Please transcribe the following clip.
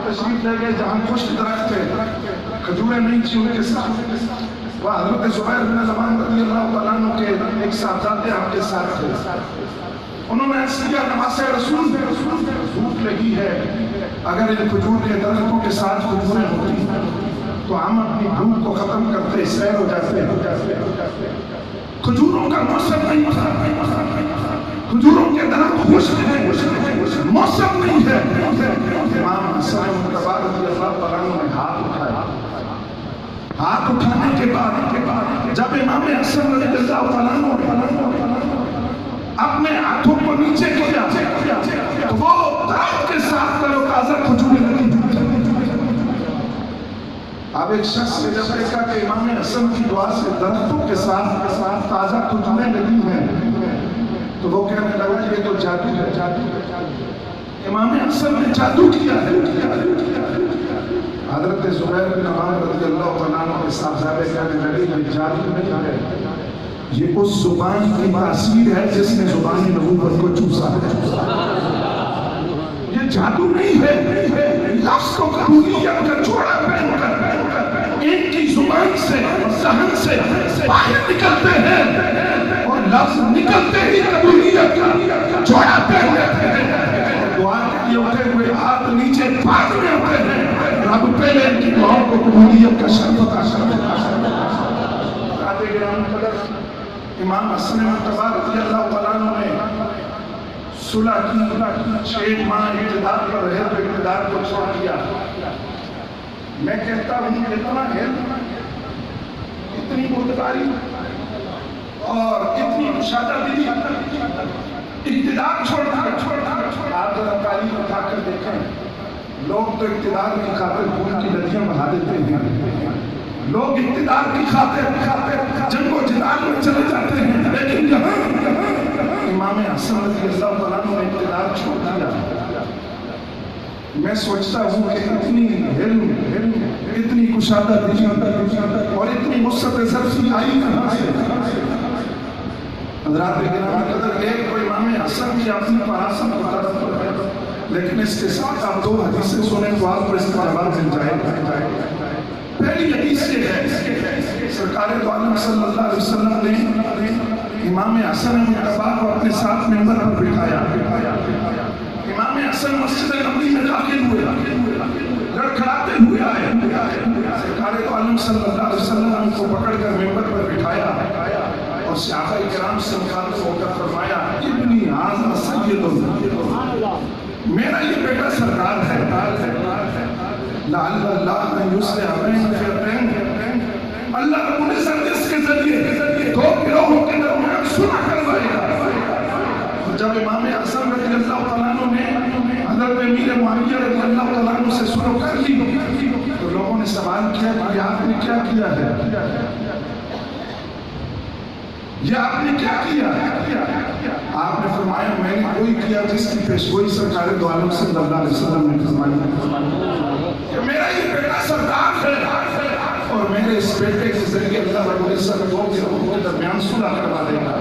تشریف لے گئے جہاں خشک درخت تھے، کھجوریں نہیں تھی ان کے ساتھ، وہ حضرت زبیر بن العوام رضی اللہ تعالیٰ عنہ کے ایک صاحبزادے آپ کے ساتھ تھے۔ انہوں نے عرض کیا نواز رسول بھوک لگی ہے، اگر ان کھجور کے درختوں کے ساتھ کھجوریں ہوتی تو ہم اپنی بھوک کو ختم کرتے سیر ہو جاتے۔ کھجوروں کا موسم نہیں تھا، کھجوروں کے درخت خشک ہیں، موسم نہیں ہے۔ امام حسن مجتبی رضی اللہ تعالیٰ عنہ نے ہاتھ اٹھایا، ہاتھ اٹھانے کے بعد جب امام حسن رضی اللہ تعالیٰ عنہ اپنے ہاتھوں کو نیچے کیا تو وہ درخت کے ساتھ تر و تازہ کھجوریں لگی۔ اب ایک شخص نے جب دیکھا کہ امام حسن کی دعا سے درختوں کے ساتھ تازہ کھجوریں لگی ہیں تو وہ کہنے لگا یہ تو جادو ہے، امام حسن نے جادو کیا ہے۔ حضرت زبیر بن عوام رضی اللہ تعالیٰ عنہ کے صاحبزادے کہنے لگے یہ جادو نہیں ہے، یہ اس زبان کی تاثیر ہے جس نے زبان نبوت کو چوسا ہے، یہ جادو نہیں ہے۔ لفظ کو قبولیت کا جوڑا پہن کر ان کی زبان سے ذہن سے باہر نکلتے ہیں اور لفظ نکلتے ہی قبولیت کا جوڑا پہن لیتے ہیں، دعا کے لیے اٹھے ہوئے ہاتھ نیچے بعد میں اٹھے ہیں، رب پہلے ان کی دعاؤں کو قبولیت کا شرف عطا امام حسن مجتبی رضی اللہ تعالیٰ عنہ نے صلح کی، 6 ماہ اقتدار پر رہے تو اقتدار کو چھوڑ دیا۔ میں کہتا ہوں اتنا علم، اتنی بردباری اور اتنی مشاہدہ دلی، اقتدار چھوڑ دیا۔ آپ ذرا تاریخ اٹھا کر دیکھیں، لوگ تو اقتدار کی خاطر خون کی ندیاں بہا دیتے ہیں، لوگ اقتدار کی خاطر جنگ و جدال میں چلے جاتے ہیں، لیکن امام حسن رضی اللہ تعالیٰ نے اقتدار چھوڑ دیا۔ میں سوچتا ہوں کہ اتنی علم، اتنی کشادہ دلی اور اتنی وسعت ظرفی آئی کہاں سے؟ حضرات گرامی قدر، ایک تو امام حسن کی اپنی فراست و طرف ہے، لیکن اس کے ساتھ آپ 2 حدیثیں سنیں تو آپ کو اس کا جواب مل جائے گا۔ پہلی حدیث یہ ہے، سرکار دو عالم صلی اللہ علیہ وسلم نے امام حسن مجتبی کو اپنے ساتھ منبر پر بٹھایا۔ امام حسن مسجد نبوی میں داخل ہوئے، لڑکھڑاتے ہوئے آئے، سرکار دو عالم صلی اللہ علیہ وسلم نے ان کو پکڑ کر منبر پر بٹھایا اور صحابہ کرام سے مخاطب ہو کر فرمایا ابنی ھذا سید، میرا یہ بیٹا سردار ہے، لعل اللہ ان یصلح بین فئتین، اللہ رب العزت اس کے ذریعے 2 گروہوں کے درمیان صلح کروائے گا۔ جب امام حسن رضی اللہ تعالیٰ عنہ نے حضرت امیر معاویہ رضی اللہ تعالیٰ عنہ سے صلح کر لی تو لوگوں نے سوال کیا کہ آپ نے کیا کیا ہے، یہ آپ نے کیا کیا؟ آپ نے فرمایا میں نے کوئی کیا جس کی پیشگوئی سرکار دو عالم صلی اللہ علیہ وسلم نے فرمائی کہ میرا یہ بیٹا سردار ہے اور میرے اس بیٹے کے ذریعے اللہ رب العزت کے درمیان صلح کروا دے گا۔